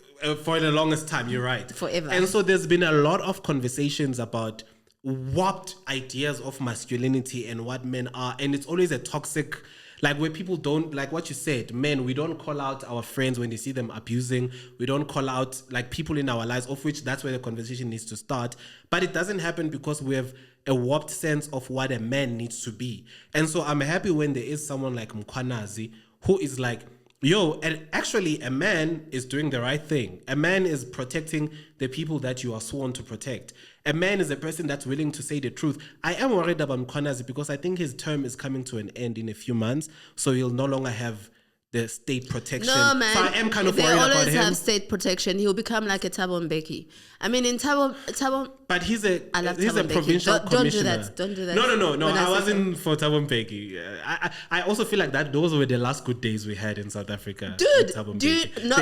for the longest time, you're right. Forever. And so there's been a lot of conversations about warped ideas of masculinity and what men are. And it's always a toxic, like where people don't, like what you said, men, we don't call out our friends when they see them abusing. We don't call out like people in our lives, of which that's where the conversation needs to start. But it doesn't happen because we have a warped sense of what a man needs to be. And so I'm happy when there is someone like Mkwanazi who is like, yo, and actually a man is doing the right thing. A man is protecting the people that you are sworn to protect. A man is a person that's willing to say the truth. I am worried about Mkwanazi because I think his term is coming to an end in a few months. So he'll no longer have the state protection. No, man. So I am kind of worried about him. They always have state protection. He'll become like a Thabo Mbeki. I mean, in Thabo... But he's a provincial commissioner. Don't do that. No. I wasn't for Thabo Mbeki. I also feel like that those were the last good days we had in South Africa. No.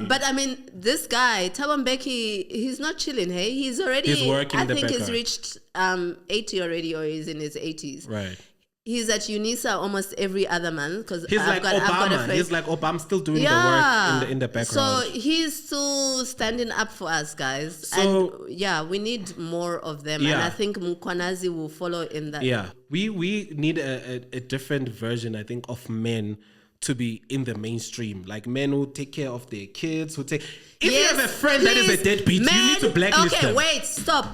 But I mean, this guy, Thabo Mbeki, he's not chilling, hey? He's working. I think he's reached 80 already, or he's in his 80s. Right. He's at UNISA almost every other month because he's like Obama. He's like Obama, still doing the work in the background. So he's still standing up for us, guys. So, and we need more of them. And I think Mkwanazi will follow in that. Yeah, we need a different version, I think, of men to be in the mainstream, like men who take care of their kids, who take. If you have a friend that is a deadbeat, you need to blacklist them. Okay, wait, stop.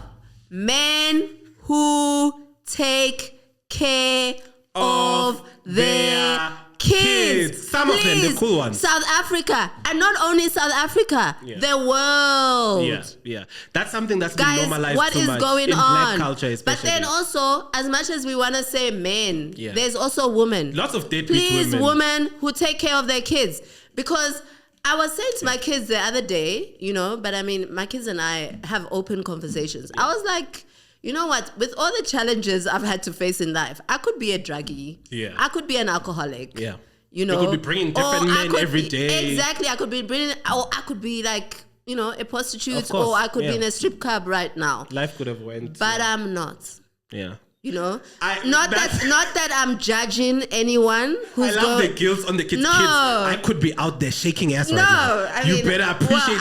Men who take care of their kids. Some of them, the cool ones. South Africa. And not only South Africa, the world. Yeah. That's something that's been normalized what too is much going in on? Black culture especially. But then also, as much as we want to say men, there's also women. Lots of deadbeat Please, women who take care of their kids. Because I was saying to my kids the other day, but I mean, my kids and I have open conversations. I was like, you know what? With all the challenges I've had to face in life, I could be a druggie. Yeah. I could be an alcoholic. Yeah. You could be bringing different men every day. Exactly. I could be bringing, or I could be like, a prostitute, or I could be in a strip club right now. Life could have went. But I'm not. Yeah. Not that I'm judging anyone who's I love the guilt on the kids. No. Kids, I could be out there shaking ass right now. I mean, you better appreciate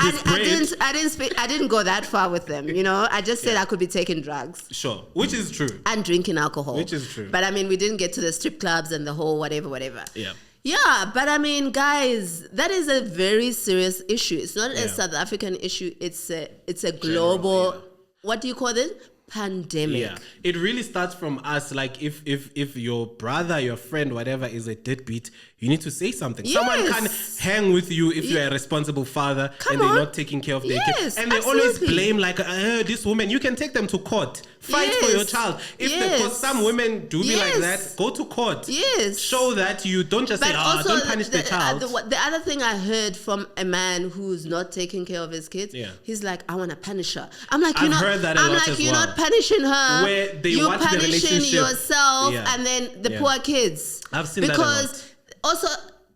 this break. I didn't go that far with them, I just said I could be taking drugs. Sure, which is true. And drinking alcohol. Which is true. But I mean, we didn't get to the strip clubs and the whole whatever. Yeah. Yeah, but I mean, guys, that is a very serious issue. It's not a South African issue. It's a global, what do you call it? Pandemic. Yeah, it really starts from us. Like if your brother, your friend, whatever is a deadbeat, you need to say something. Yes. Someone can't hang with you if you're a responsible father and they're not taking care of their kids. And they always blame like, this woman, you can take them to court. Fight for your child. Because some women do be like that, go to court. Yes. Show that you don't just say, don't punish the child. The other thing I heard from a man who's not taking care of his kids, he's like, I want to punish her. I'm like, I've heard that a lot as you're well. not punishing her. Where they you're watch the punishing relationship. yourself and then the poor kids. I've seen that a lot. Because also,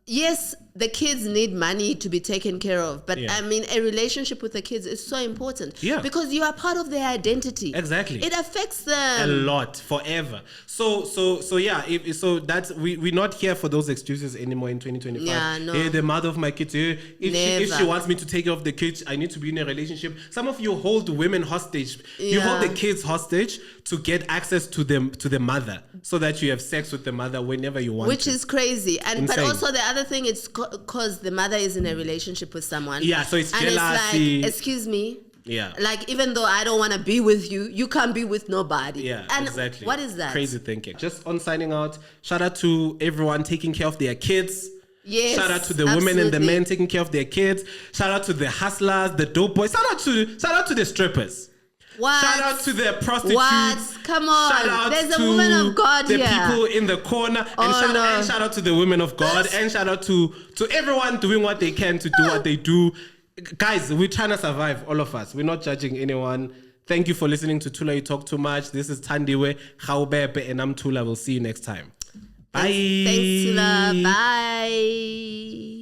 yes, the kids need money to be taken care of. But I mean, a relationship with the kids is so important. Yeah. Because you are part of their identity. Exactly. It affects them. A lot, forever. So that's, we're not here for those excuses anymore in 2025. Yeah, no. Hey, the mother of my kids, if she wants me to take care of the kids, I need to be in a relationship. Some of you hold women hostage. You hold the kids hostage to get access to the mother, so that you have sex with the mother whenever you want. Which is crazy. And Insane. but also the other thing, it's because the mother is in a relationship with someone. Yeah, so it's and jealousy. It's like, excuse me. Yeah. Like, even though I don't want to be with you, you can't be with nobody. Yeah, and exactly. What is that? Crazy thinking. Just on signing out, shout out to everyone taking care of their kids. Yes, shout out to the women and the men taking care of their kids. Shout out to the hustlers, the dope boys. Shout out to the strippers. What? Shout out to the prostitutes. What? Come on. Shout out There's to a woman of God the here. people in the corner. And shout out to the women of God. And shout out to everyone doing what they can to do what they do. Guys, we're trying to survive, all of us. We're not judging anyone. Thank you for listening to Thula You Talk Too Much. This is Thandiwe, Gaubebe, and I'm Thula. We'll see you next time. Bye. Thanks, Thula. Bye.